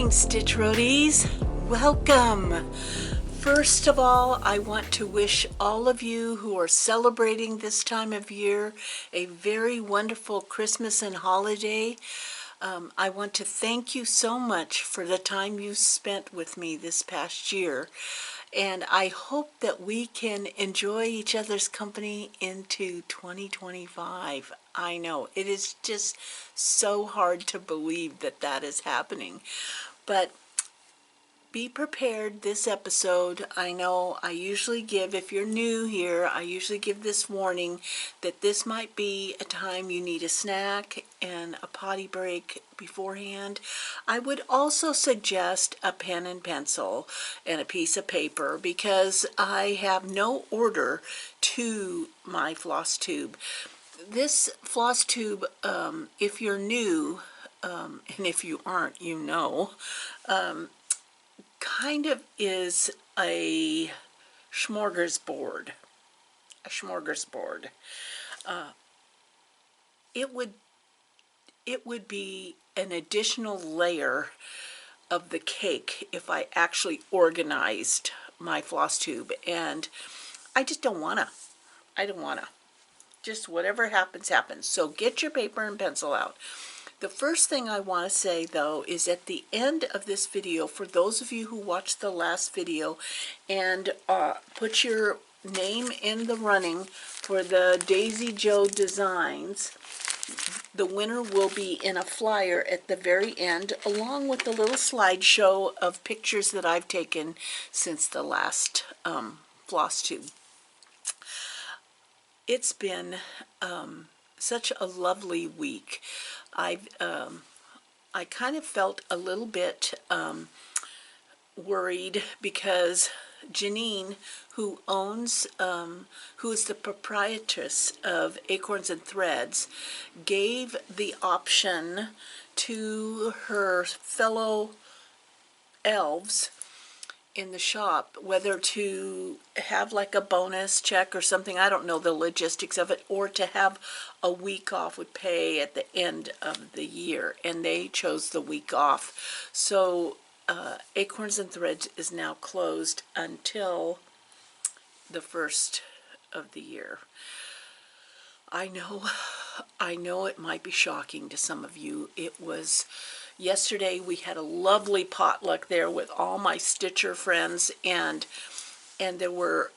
morning, Stitch Roadies. Welcome. First of all, I want to wish all of you who are celebrating this time of year a very wonderful Christmas and holiday. I want to thank you so much for the time you spent with me this past year. And I hope that we can enjoy each other's company into 2025. I know, it is just so hard to believe that that is happening. But be prepared this episode. I know I usually give, if you're new here, I usually give this warning that this might be a time you need a snack and a potty break beforehand. I would also suggest a pen and pencil and a piece of paper because I have no order to my floss tube. This floss tube, if you're new, and if you aren't, you know, kind of is a smorgasbord. A smorgasbord. It would be an additional layer of the cake if I actually organized my floss tube, and I just don't wanna. I don't wanna. Just whatever happens, happens. So get your paper and pencil out. The first thing I want to say, though, is at the end of this video, for those of you who watched the last video and put your name in the running for the Daisy Joe Designs, the winner will be in a flyer at the very end, along with a little slideshow of pictures that I've taken since the last floss tube. It's been such a lovely week. I kind of felt a little bit worried because Janine, who is the proprietress of Acorns and Threads, gave the option to her fellow elves in the shop whether to have like a bonus check or something. I don't know the logistics of it, or to have a week off with pay at the end of the year, and they chose the week off. So Acorns and Threads is now closed until the first of the year. I know it might be shocking to some of you. It was yesterday. We had a lovely potluck there with all my Stitcher friends, and there were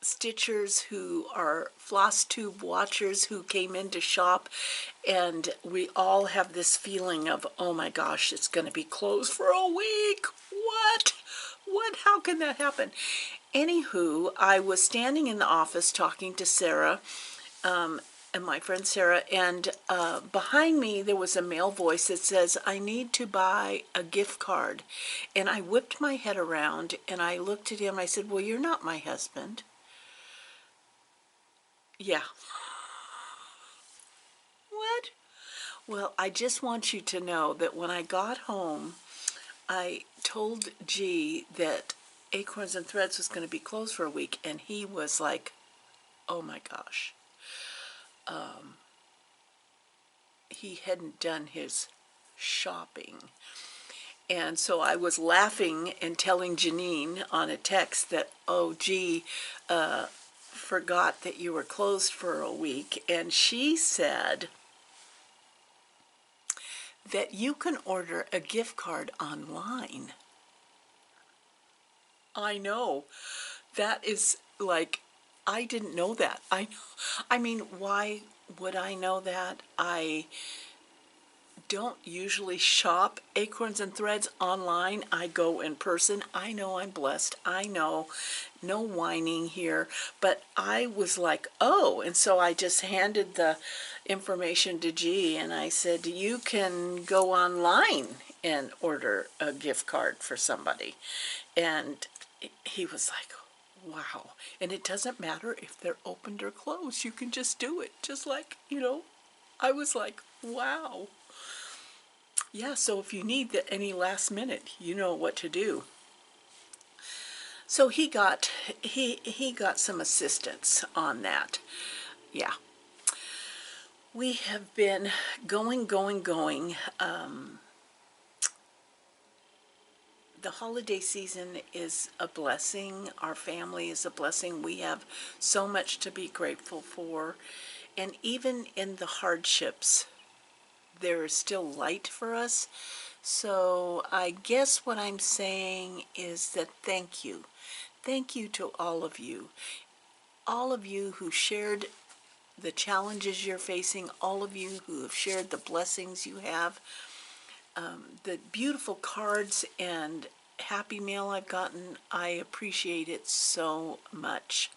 Stitchers who are floss tube watchers who came in to shop, and we all have this feeling of, oh my gosh, it's going to be closed for a week. What? How can that happen? Anywho, I was standing in the office talking to Sarah, and my friend Sarah, and behind me there was a male voice that says, I need to buy a gift card. And I whipped my head around and I looked at him. I said, well, you're not my husband. Yeah. What? Well, I just want you to know that when I got home, I told G that Acorns and Threads was going to be closed for a week, and he was like, oh my gosh. He hadn't done his shopping. And so I was laughing and telling Janine on a text that, oh gee, forgot that you were closed for a week. And she said that you can order a gift card online. I know. That is like, I didn't know that. I mean, why would I know that? I don't usually shop Acorns and Threads online. I go in person. I know I'm blessed. I know, no whining here. But I was like, oh, and so I just handed the information to G, and I said, you can go online and order a gift card for somebody. And he was like, wow. And it doesn't matter if they're opened or closed. You can just do it. Just like, you know, I was like, wow. Yeah, so if you need any last minute, you know what to do. So he got some assistance on that. Yeah. We have been going. the holiday season is a blessing. Our family is a blessing. We have so much to be grateful for. And even in the hardships, there is still light for us. So I guess what I'm saying is that thank you. Thank you to all of you. All of you who shared the challenges you're facing, all of you who have shared the blessings you have, the beautiful cards and happy mail I've gotten. I appreciate it so much.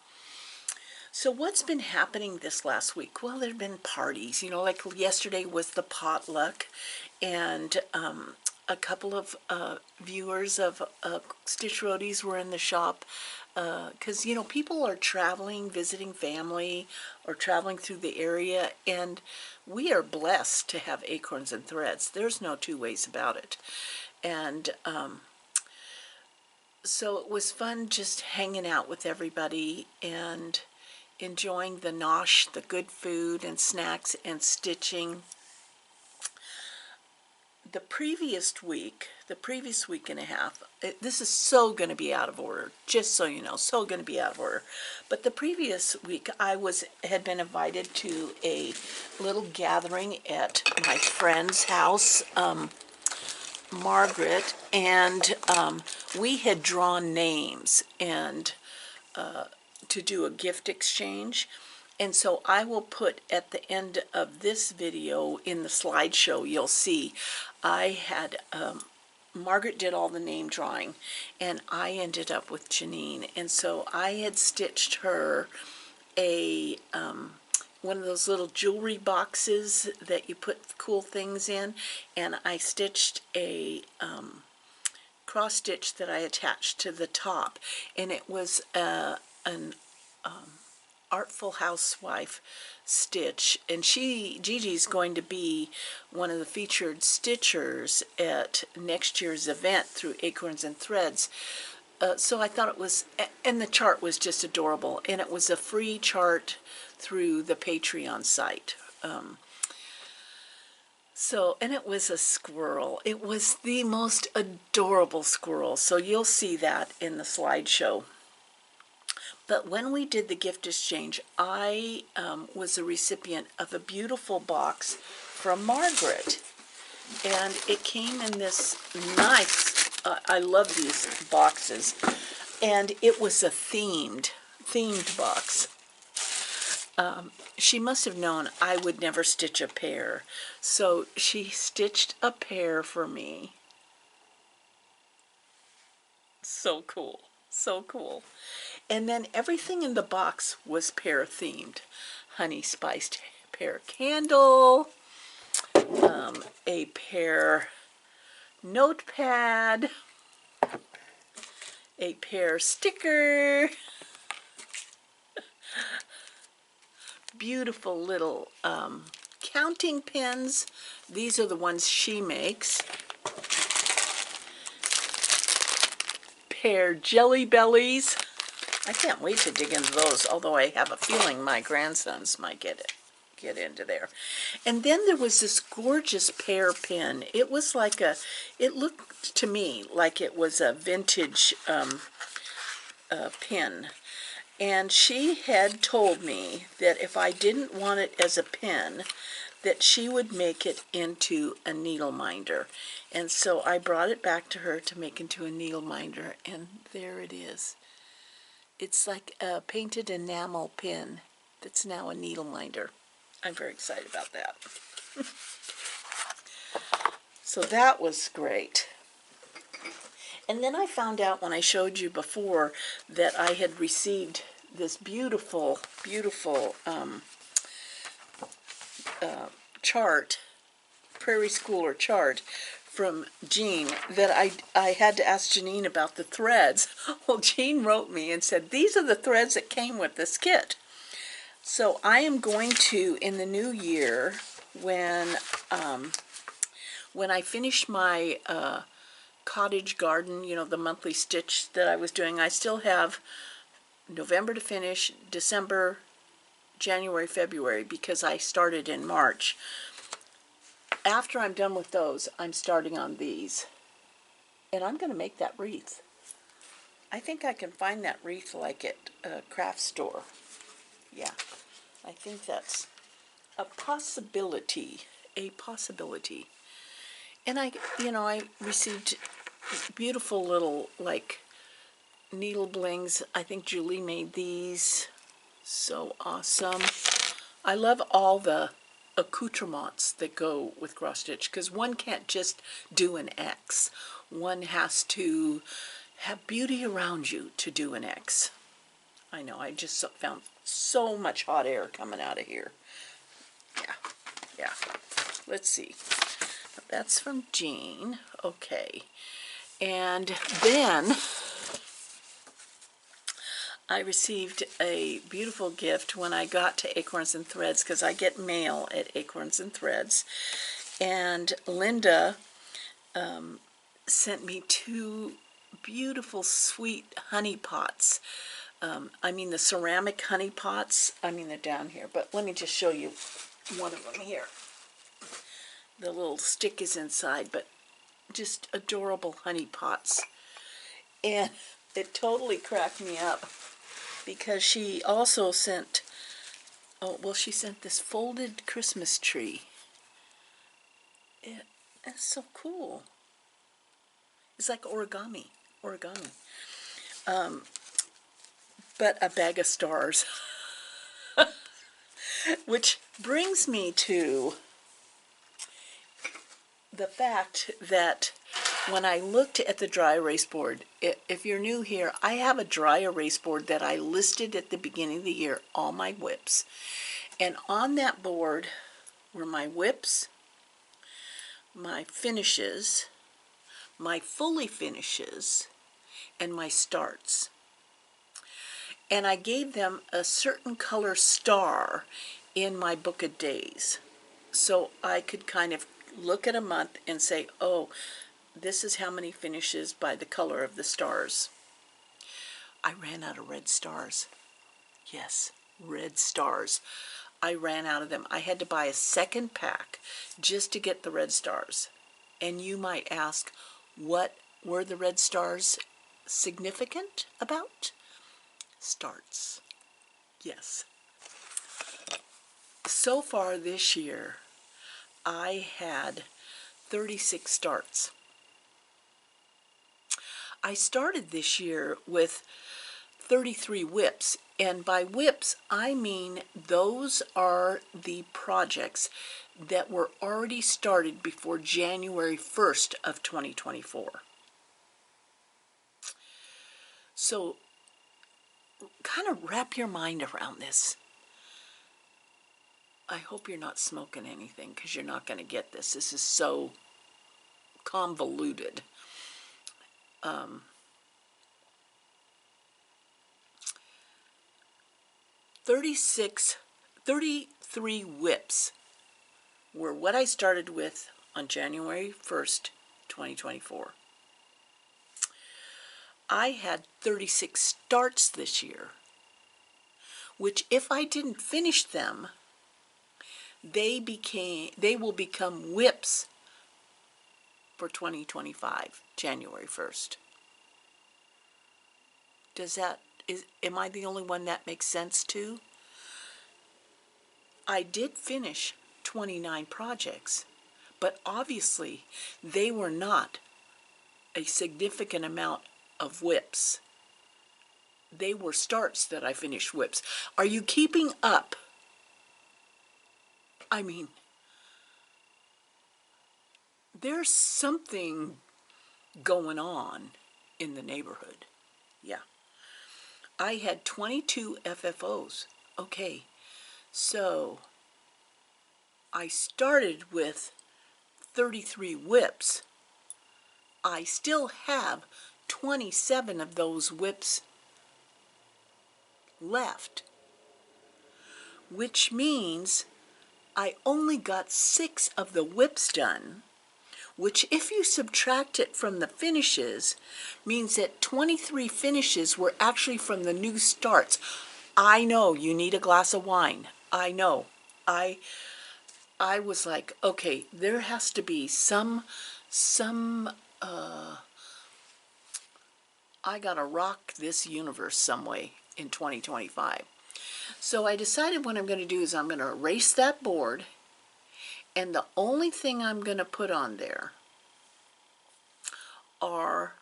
So what's been happening this last week? Well, there have been parties, like yesterday was the potluck, and a couple of viewers of Stitch Roadies were in the shop because, people are traveling, visiting family, or traveling through the area, and we are blessed to have acorns and threads. There's no two ways about it. And so it was fun just hanging out with everybody and enjoying the nosh, the good food and snacks and stitching. The previous week and a half, this is so going to be out of order, just so you know, so going to be out of order. But the previous week, I had been invited to a little gathering at my friend's house, Margaret, and we had drawn names and to do a gift exchange. And so I will put at the end of this video in the slideshow, you'll see I had, Margaret did all the name drawing, and I ended up with Janine. And so I had stitched her a, one of those little jewelry boxes that you put cool things in, and I stitched a cross stitch that I attached to the top, and it was an Artful Housewife stitch, and Gigi's going to be one of the featured stitchers at next year's event through Acorns and Threads. So I thought it was, and the chart was just adorable, and it was a free chart through the Patreon site. And it was a squirrel. It was the most adorable squirrel, so you'll see that in the slideshow. But when we did the gift exchange, I was a recipient of a beautiful box from Margaret. And it came in this nice, I love these boxes, and it was a themed box. She must have known I would never stitch a pear, so she stitched a pear for me. So cool, so cool. And then everything in the box was pear themed. Honey spiced pear candle, a pear notepad, a pear sticker, beautiful little counting pins. These are the ones she makes. Pear jelly bellies. I can't wait to dig into those, although I have a feeling my grandsons might get into there. And then there was this gorgeous pear pin. It was like it looked to me like it was a vintage pin. And she had told me that if I didn't want it as a pin, that she would make it into a needle minder. And so I brought it back to her to make into a needle minder, and there it is. It's like a painted enamel pin that's now a needle minder. I'm very excited about that. So that was great. And then I found out when I showed you before that I had received this beautiful, beautiful chart, Prairie Schooler chart, from Jean, that I had to ask Janine about the threads. Well, Jean wrote me and said, these are the threads that came with this kit. So I am going to, in the new year, when I finish my cottage garden, the monthly stitch that I was doing, I still have November to finish, December, January, February, because I started in March. After I'm done with those, I'm starting on these. And I'm going to make that wreath. I think I can find that wreath like at a craft store. Yeah, I think that's a possibility. A possibility. And I received beautiful little, like, needle blings. I think Julie made these. So awesome. I love all the accoutrements that go with cross stitch, because one can't just do an X. One has to have beauty around you to do an X. I know, I just found so much hot air coming out of here. Yeah. Let's see. That's from Jean. Okay. And then I received a beautiful gift when I got to Acorns and Threads, because I get mail at Acorns and Threads. And Linda sent me 2 beautiful, sweet honey pots. I mean the ceramic honey pots. I mean, they're down here, but let me just show you one of them here. The little stick is inside, but just adorable honey pots. And it totally cracked me up, because she also sent, she sent this folded Christmas tree. It's so cool. It's like origami. But a bag of stars. Which brings me to the fact that when I looked at the dry erase board, if you're new here, I have a dry erase board that I listed at the beginning of the year, all my whips. And on that board were my whips, my finishes, my fully finishes, and my starts. And I gave them a certain color star in my book of days, so I could kind of look at a month and say, oh, this is how many finishes by the color of the stars. I ran out of red stars. Yes, red stars. I ran out of them. I had to buy a second pack just to get the red stars. And you might ask, what were the red stars significant about? Starts. Yes. So far this year, I had 36 starts. I started this year with 33 whips, and by whips I mean those are the projects that were already started before January 1st of 2024. So kind of wrap your mind around this. I hope you're not smoking anything, because you're not going to get this. This is so convoluted. 33 whips were what I started with on January 1st, 2024. I had 36 starts this year, which if I didn't finish them, they will become whips for 2025, January 1st. Am I the only one that makes sense to? I did finish 29 projects, but obviously they were not a significant amount of whips. They were starts that I finished whips. Are you keeping up? I mean, there's something going on in the neighborhood. Yeah. I had 22 FFOs. Okay, so I started with 33 whips. I still have 27 of those whips left, which means I only got 6 of the whips done, which if you subtract it from the finishes means that 23 finishes were actually from the new starts. I know you need a glass of wine. I know. I was like, okay, there has to be some I gotta rock this universe some way in 2025. So I decided what I'm going to do is I'm going to erase that board, and the only thing I'm going to put on there are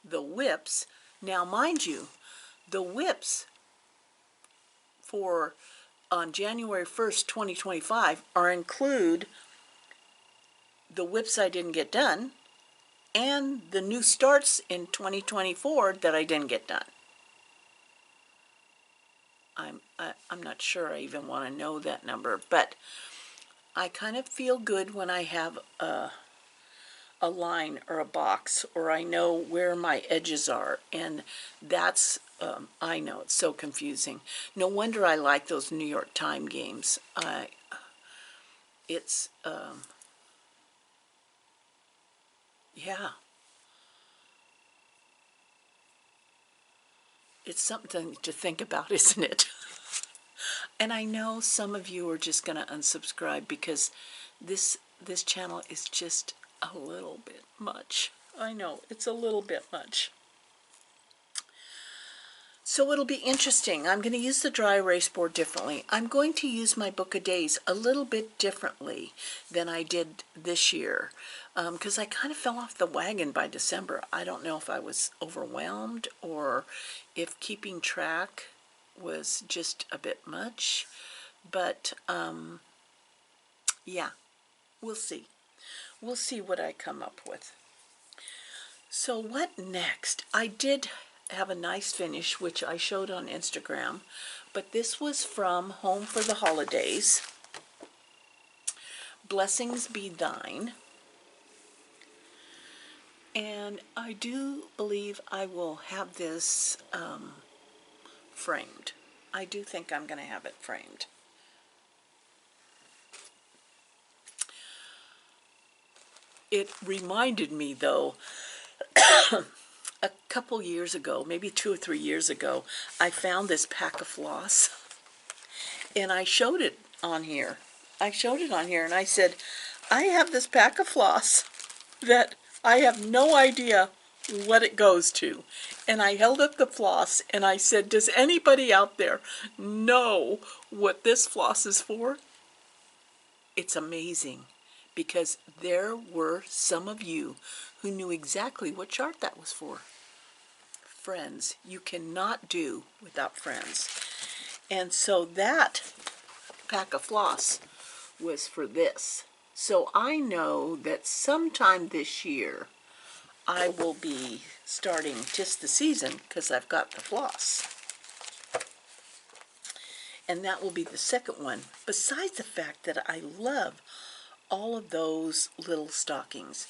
the whips. Now, mind you, the whips for on January 1st, 2025 include the whips I didn't get done and the new starts in 2024 that I didn't get done. I'm not sure I even want to know that number, but I kind of feel good when I have a line or a box, or I know where my edges are, and that's I know it's so confusing. No wonder I like those New York Time games. It's yeah, it's something to think about, isn't it? And I know some of you are just going to unsubscribe because this channel is just a little bit much. I know, it's a little bit much. So it'll be interesting. I'm going to use the dry erase board differently. I'm going to use my book of days a little bit differently than I did this year because I kind of fell off the wagon by December. I don't know if I was overwhelmed or if keeping track was just a bit much, but yeah, we'll see. We'll see what I come up with. So what next? I did have a nice finish, which I showed on Instagram, but this was from Home for the Holidays. Blessings Be Thine. And I do believe I will have this framed. I do think I'm going to have it framed. It reminded me, though, a couple years ago, maybe 2 or 3 years ago, I found this pack of floss, and I showed it on here. And I said, I have this pack of floss that I have no idea what it goes to. And I held up the floss and I said, does anybody out there know what this floss is for? It's amazing because there were some of you who knew exactly what chart that was for. Friends. You cannot do without friends. And so that pack of floss was for this. So I know that sometime this year I will be starting Tis the Season because I've got the floss. And that will be the second one, besides the fact that I love all of those little stockings.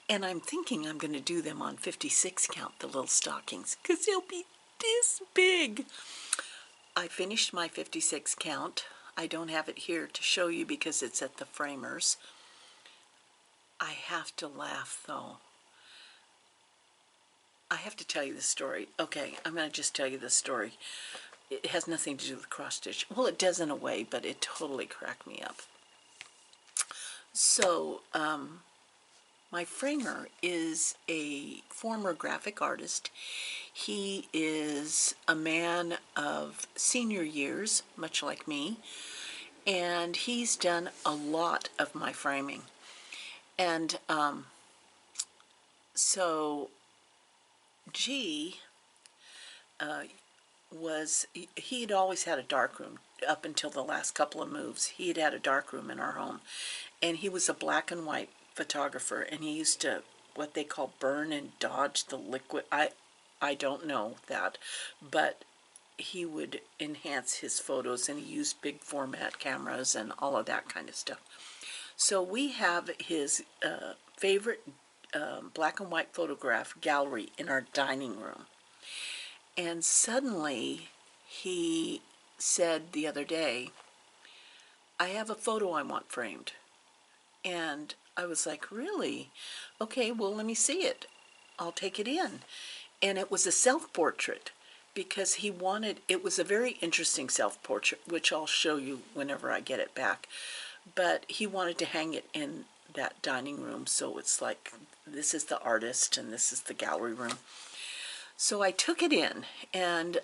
And I'm thinking I'm going to do them on 56 count, the little stockings, because they'll be this big. I finished my 56 count. I don't have it here to show you because it's at the framers. I have to laugh, though. I have to tell you this story. Okay, I'm going to just tell you this story. It has nothing to do with cross stitch. Well, it does in a way, but it totally cracked me up. So, my framer is a former graphic artist. He is a man of senior years, much like me, and he's done a lot of my framing. And so G he had always had a darkroom up until the last couple of moves. He had a darkroom in our home, and he was a black and white photographer, and he used to what they call burn and dodge the liquid. I don't know that, but he would enhance his photos, and he used big format cameras and all of that kind of stuff. So we have his favorite black and white photograph gallery in our dining room. And suddenly he said the other day, I have a photo I want framed. And I was like, really? Okay, well, let me see it. I'll take it in. And it was a self-portrait because he wanted, it was a very interesting self-portrait, which I'll show you whenever I get it back. But he wanted to hang it in that dining room. So it's like, this is the artist and this is the gallery room. So I took it in, and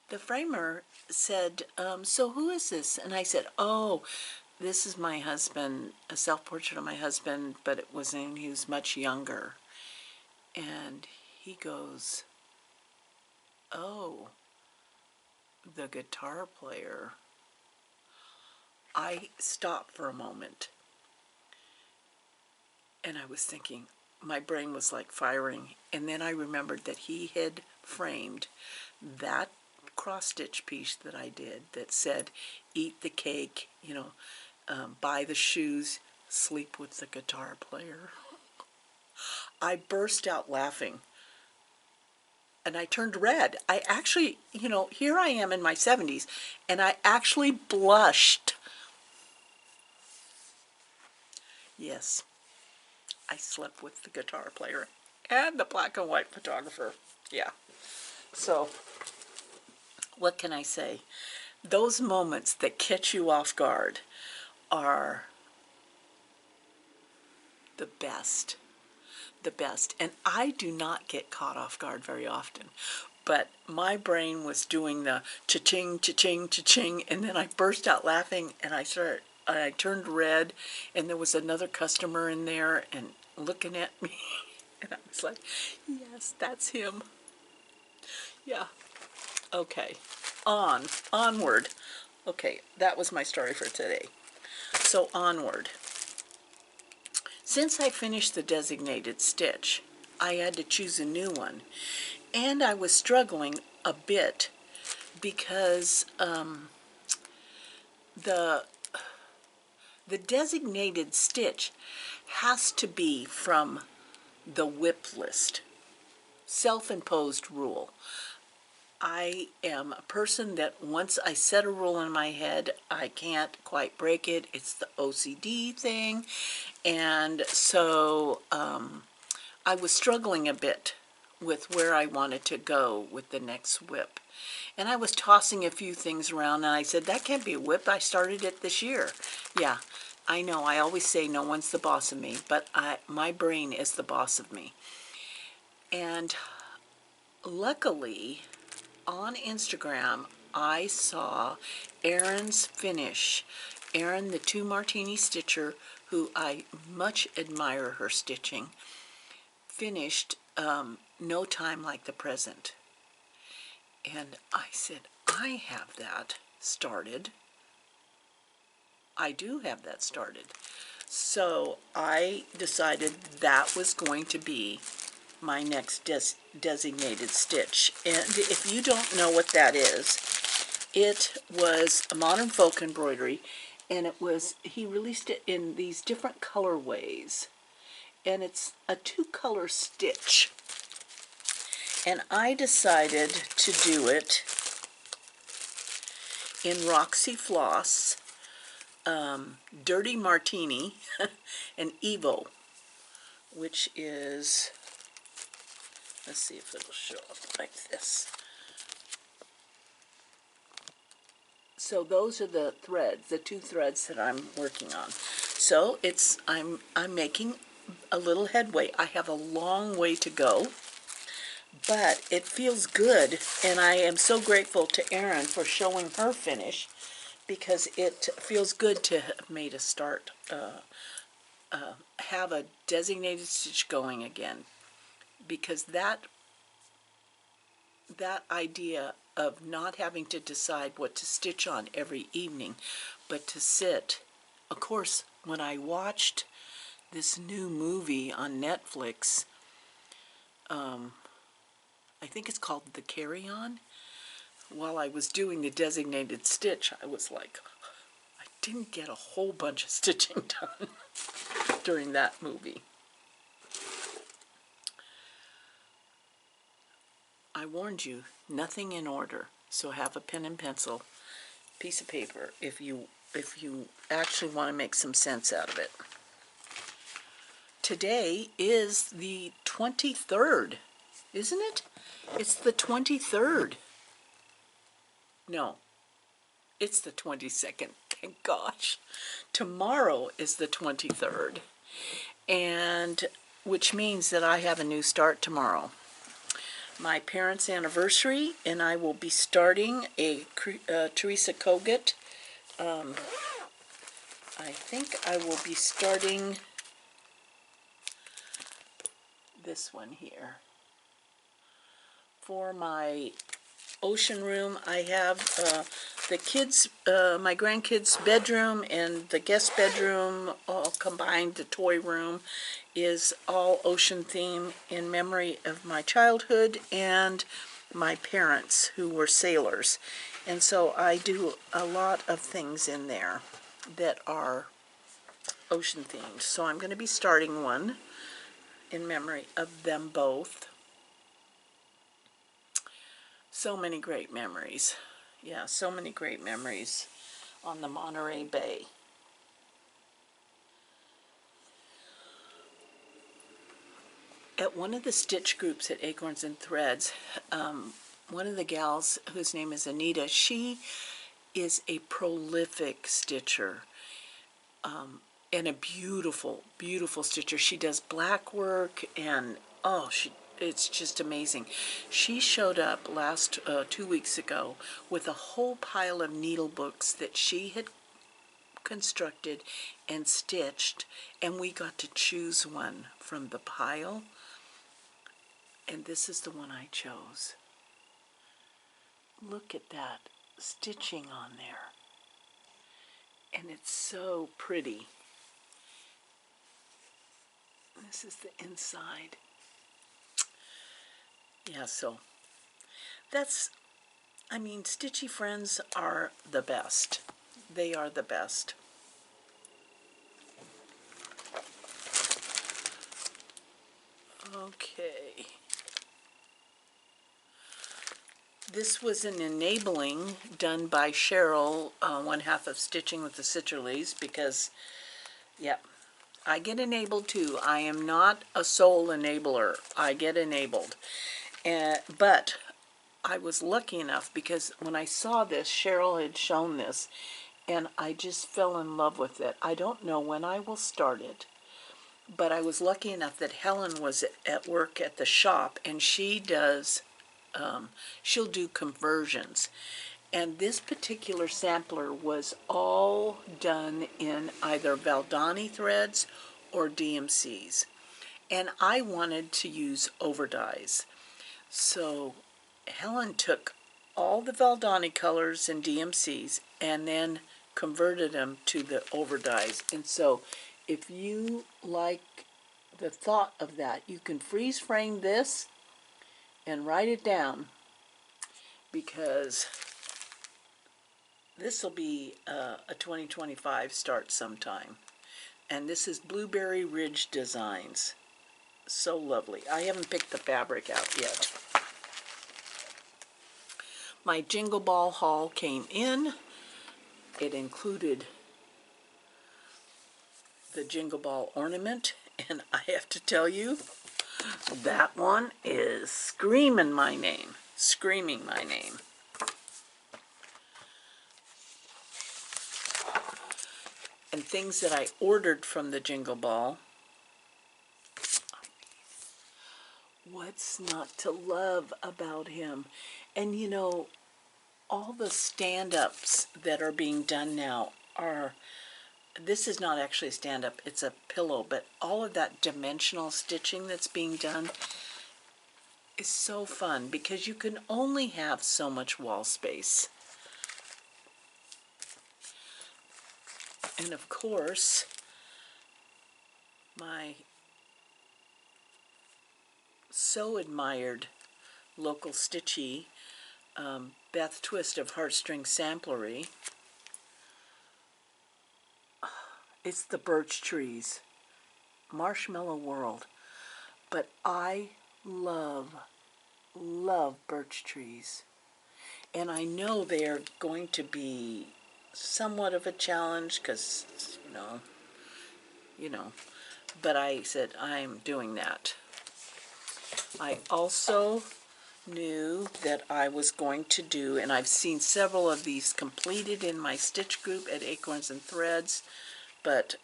the framer said, so who is this? And I said, oh, this is my husband, a self-portrait of my husband, but it was when he was much younger. And he goes, oh, the guitar player. I stopped for a moment, and I was thinking, my brain was like firing, and then I remembered that he had framed that cross-stitch piece that I did that said, eat the cake, buy the shoes, sleep with the guitar player. I burst out laughing, and I turned red. I actually, here I am in my 70s, and I actually blushed. Yes, I slept with the guitar player and the black and white photographer. Yeah. So, what can I say? Those moments that catch you off guard are the best. The best. And I do not get caught off guard very often. But my brain was doing the cha-ching, cha-ching, cha-ching, and then I burst out laughing, and I turned red, and there was another customer in there and looking at me, and I was like, yes, that's him. Yeah. Okay. Onward. Okay, that was my story for today. So onward. Since I finished the designated stitch, I had to choose a new one, and I was struggling a bit because the designated stitch has to be from the whip list, self-imposed rule. I am a person that once I set a rule in my head, I can't quite break it. It's the OCD thing. And so I was struggling a bit with where I wanted to go with the next whip. And I was tossing a few things around, and I said, that can't be a whip. I started it this year. Yeah, I know. I always say no one's the boss of me, but my brain is the boss of me. And luckily, on Instagram, I saw Erin's finish. Erin, the 2 Martini stitcher, who I much admire her stitching, finished No Time Like the Present. And I said, I have that started. I do have that started. So I decided that was going to be my next designated stitch. And if you don't know what that is, it was a modern folk embroidery, and he released it in these different colorways, and it's a 2-color stitch. And I decided to do it in Roxy Floss, Dirty Martini, and Evo, which is, let's see if it'll show up like this. So those are the threads, the 2 threads that I'm working on. So I'm making a little headway. I have a long way to go, but it feels good, and I am so grateful to Erin for showing her finish, because it feels good to have made a start, have a designated stitch going again, because that idea of not having to decide what to stitch on every evening, but to sit. Of course, when I watched this new movie on Netflix, I think it's called The Carry-On, while I was doing the designated stitch, I was like, I didn't get a whole bunch of stitching done during that movie. I warned you, nothing in order, so have a pen and pencil, piece of paper, if you actually want to make some sense out of it. Today is the 23rd, isn't it? It's the 23rd. No, it's the 22nd. thank gosh. Tomorrow is the 23rd, and which means that I have a new start tomorrow. My parents' anniversary, and I will be starting a Teresa Kogut. I think I will be starting this one here. For my ocean room, I have the kids, my grandkids' bedroom and the guest bedroom all combined. The toy room is all ocean theme in memory of my childhood and my parents who were sailors. And so I do a lot of things in there that are ocean themed. So I'm going to be starting one in memory of them both. So many great memories. Yeah, so many great memories on the Monterey Bay. At one of the stitch groups at Acorns and Threads, one of the gals, whose name is Anita, she is a prolific stitcher, and a beautiful, beautiful stitcher. She does black work, and it's just amazing. She showed up 2 weeks ago with a whole pile of needle books that she had constructed and stitched, and we got to choose one from the pile, and this is the one I chose. Look at that stitching on there, and it's so pretty. This is the inside. Yeah, so Stitchy Friends are the best. They are the best. Okay. This was an enabling done by Cheryl, one half of Stitching with the Citrullies, because, yeah, I get enabled too. I am not a sole enabler. I get enabled. But I was lucky enough because when I saw this, Cheryl had shown this, and I just fell in love with it. I don't know when I will start it, but I was lucky enough that Helen was at work at the shop, and she does, she'll do conversions. And this particular sampler was all done in either Valdani threads or DMCs. And I wanted to use overdyes. So Helen took all the Valdani colors and DMCs and then converted them to the overdyes. And so if you like the thought of that, you can freeze frame this and write it down, because this will be a 2025 start sometime. And this is Blueberry Ridge Designs. So lovely. I haven't picked the fabric out yet. My Jingle Ball haul came in. It included the Jingle Ball ornament, and I have to tell you, that one is screaming my name. Screaming my name. And things that I ordered from the Jingle Ball. What's not to love about him? And you know, all the stand-ups that are being done now are, this is not actually a stand-up, it's a pillow, but all of that dimensional stitching that's being done is so fun because you can only have so much wall space. And of course, my so admired local stitchy, Beth Twist of Heartstring Samplery. It's the birch trees, Marshmallow World. But I love birch trees. And I know they are going to be somewhat of a challenge because, but I said I'm doing that. I also knew that I was going to do, and I've seen several of these completed in my stitch group at Acorns and Threads, but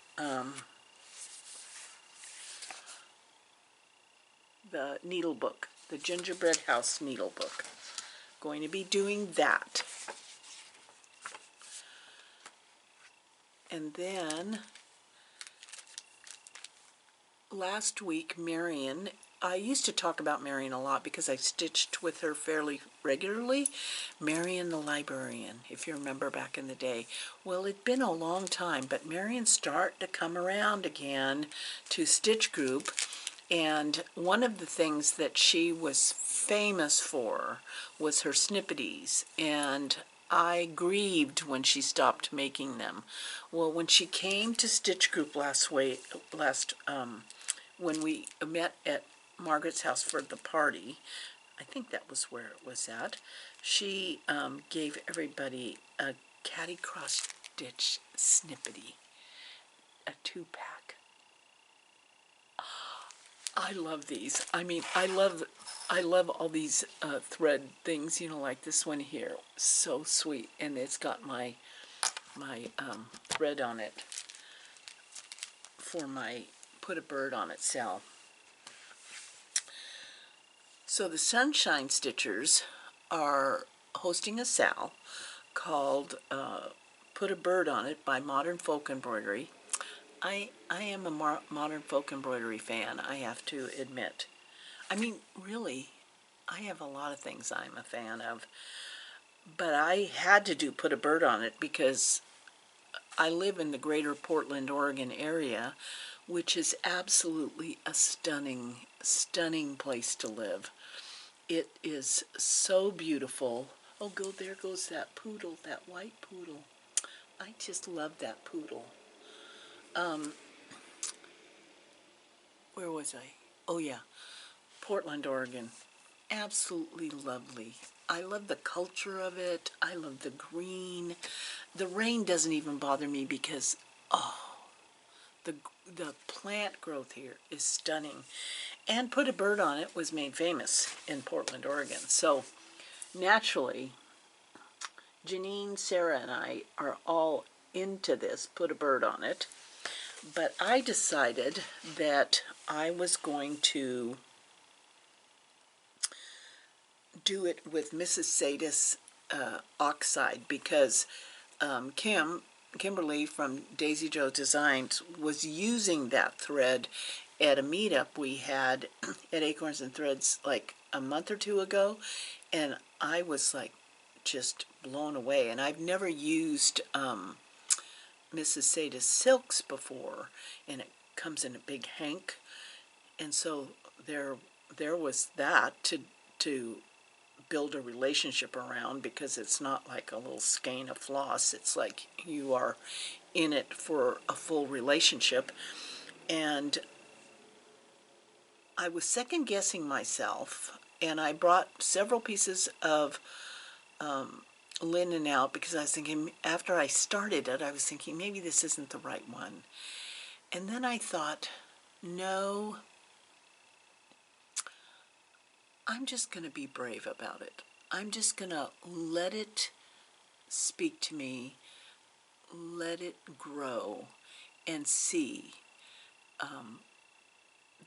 the needle book, the gingerbread house needle book, going to be doing that. And then last week, Marion, I used to talk about Marion a lot because I stitched with her fairly regularly. Marion the librarian, if you remember back in the day. Well, it'd been a long time, but Marion's starting to come around again to Stitch Group. And one of the things that she was famous for was her snippities. And I grieved when she stopped making them. Well, when she came to Stitch Group when we met at Margaret's house for the party, I think that was where it was at, she gave everybody a Catty Cross Stitch snippety, a 2-pack. I love these. I mean, I love all these thread things, you know, like this one here. So sweet. And it's got my thread on it for my Put a Bird on It sale. So the Sunshine Stitchers are hosting a sale called Put a Bird on It by Modern Folk Embroidery. I am a modern folk embroidery fan, I have to admit. I mean, really, I have a lot of things I'm a fan of. But I had to do Put a Bird on It because I live in the greater Portland, Oregon area, which is absolutely a stunning, stunning place to live. It is so beautiful. Oh, there goes that poodle, that white poodle. I just love that poodle. Where was I? Oh yeah, Portland, Oregon. Absolutely lovely. I love the culture of it. I love the green. The rain doesn't even bother me because, the plant growth here is stunning. And Put a Bird on It was made famous in Portland, Oregon. So naturally, Janine, Sarah, and I are all into this Put a Bird on It. But I decided that I was going to do it with Mrs. Sadis Oxide because Kimberly from Daisy Joe Designs was using that thread at a meetup we had at Acorns and Threads like a month or two ago, and I was like just blown away. And I've never used Mrs. Sadis silks before, and it comes in a big hank, and so there was that to build a relationship around, because it's not like a little skein of floss. It's like you are in it for a full relationship. And I was second guessing myself, and I brought several pieces of linen out because I was thinking, after I started it, I was thinking maybe this isn't the right one. And then I thought, no, I'm just going to be brave about it. I'm just going to let it speak to me, let it grow, and see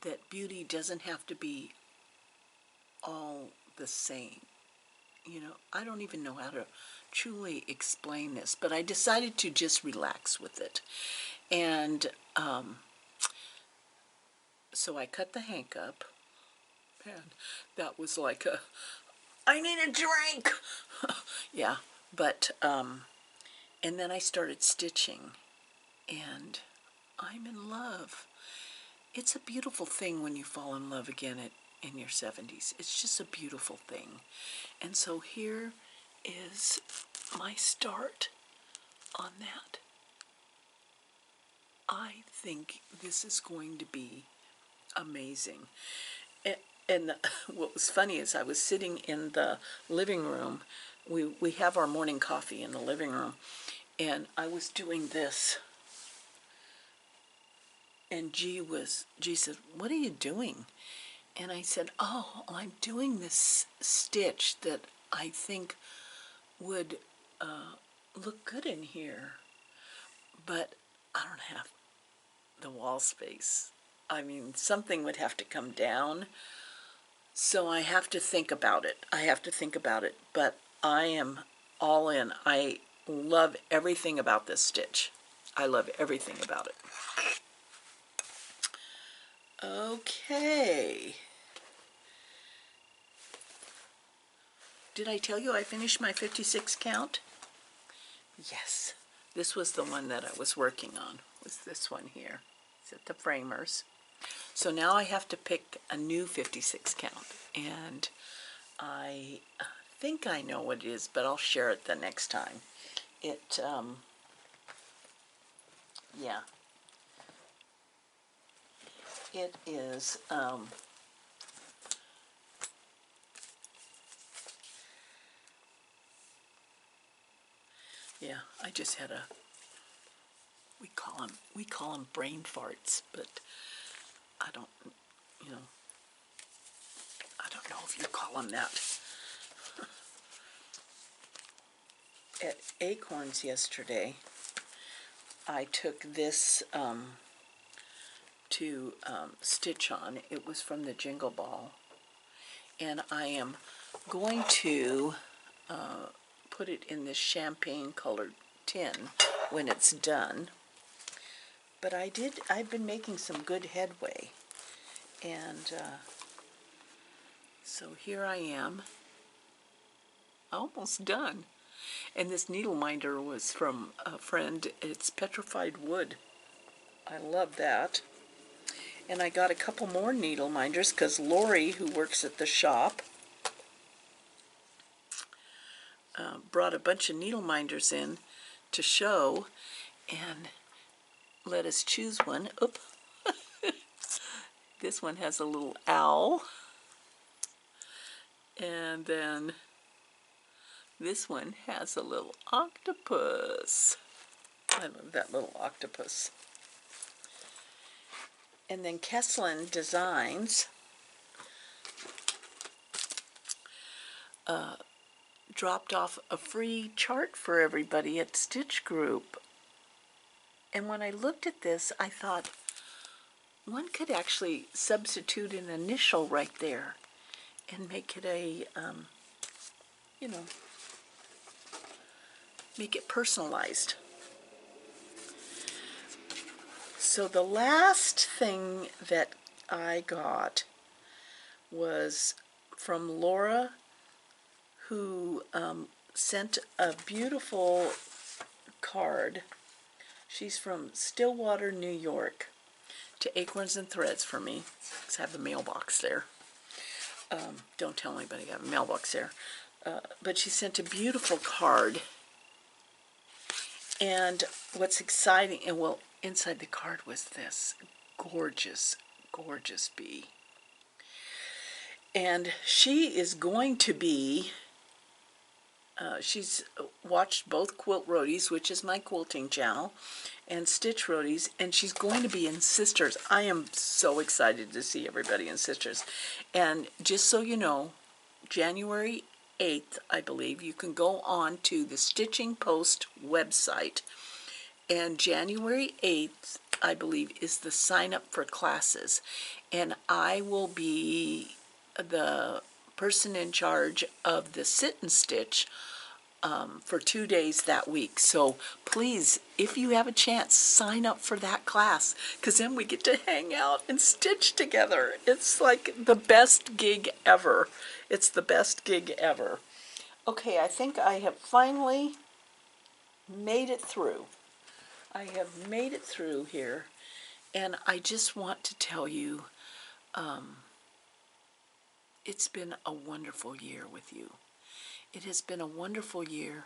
that beauty doesn't have to be all the same. You know, I don't even know how to truly explain this, but I decided to just relax with it. And so I cut the hank up, and that was like I need a drink. Yeah, but and then I started stitching, and I'm in love. It's a beautiful thing when you fall in love again in your 70s. It's just a beautiful thing. And so here is my start on that. I think this is going to be amazing. And what was funny is I was sitting in the living room. We have our morning coffee in the living room, and I was doing this. And G said, "What are you doing?" And I said, oh, I'm doing this stitch that I think would look good in here, but I don't have the wall space. I mean, something would have to come down, so I have to think about it. But I am all in. I love everything about this stitch. I love everything about it. Okay. Did I tell you I finished my 56 count? Yes. This was the one that I was working on, was this one here. It's at the framers. So now I have to pick a new 56 count, and I think I know what it is, but I'll share it the next time. Yeah. It is, yeah, I just had we call them brain farts, but I don't, you know, I don't know if you call them that. At Acorns yesterday, I took this to stitch on. It was from the Jingle Ball, and I am going to put it in this champagne colored tin when it's done. But I've been making some good headway, and so here I am, almost done. And this needle minder was from a friend. It's petrified wood. I love that. And I got a couple more needle minders because Lori, who works at the shop, brought a bunch of needle minders in to show and let us choose one. Oop. This one has a little owl. And then this one has a little octopus. I love that little octopus. And then Kesslin Designs dropped off a free chart for everybody at Stitch Group. And when I looked at this, I thought, one could actually substitute an initial right there and make it a, you know, make it personalized. So the last thing that I got was from Laura, who sent a beautiful card. She's from Stillwater, New York, to Acorns and Threads for me, because I have a mailbox there. Don't tell anybody I have a mailbox there. But she sent a beautiful card. And what's exciting, and well, inside the card was this gorgeous, gorgeous bee. And she is going to be, she's watched both Quilt Roadies, which is my quilting channel, and Stitch Roadies, and she's going to be in Sisters. I am so excited to see everybody in Sisters. And just so you know, January 8th, I believe, you can go on to the Stitching Post website, and January 8th, I believe, is the sign up for classes, and I will be the person in charge of the sit and stitch for 2 days that week. So please, if you have a chance, sign up for that class, because then we get to hang out and stitch together. It's like the best gig ever. It's the best gig ever. Okay, I think I have finally made it through. I have made it through here, and I just want to tell you, it's been a wonderful year with you. It has been a wonderful year.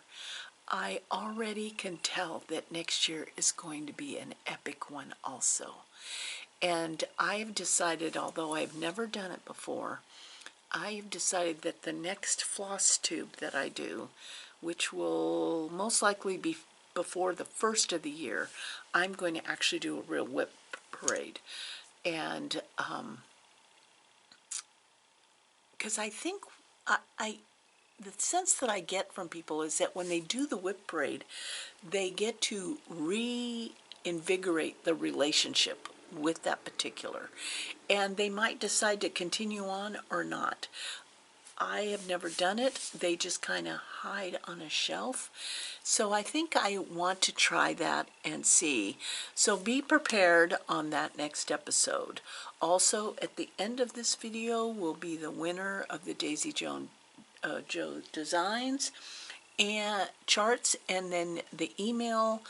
I already can tell that next year is going to be an epic one also. And I've decided, although I've never done it before, I've decided that the next floss tube that I do, which will most likely be before the first of the year, I'm going to actually do a real whip parade. And because I think the sense that I get from people is that when they do the whip parade, they get to reinvigorate the relationship with that particular, and they might decide to continue on or not. I have never done it. They just kind of hide on a shelf. So I think I want to try that and see. So be prepared on that next episode. Also, at the end of this video will be the winner of the Daisy Joe Designs and charts, and then the email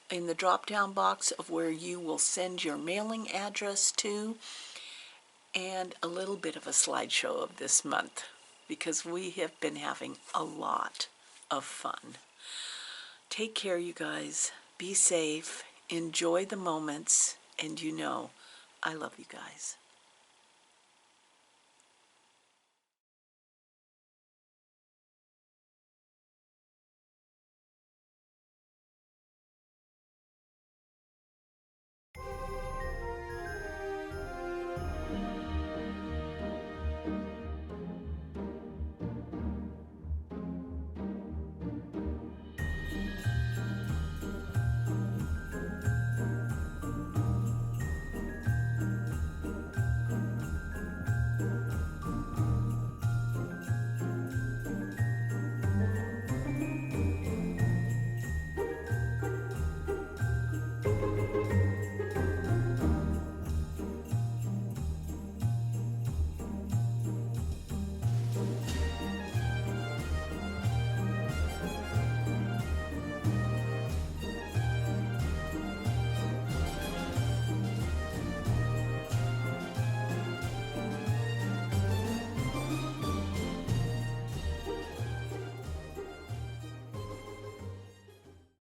in the drop-down box of where you will send your mailing address to, and a little bit of a slideshow of this month, because we have been having a lot of fun. Take care, you guys. Be safe. Enjoy the moments. And you know, I love you guys.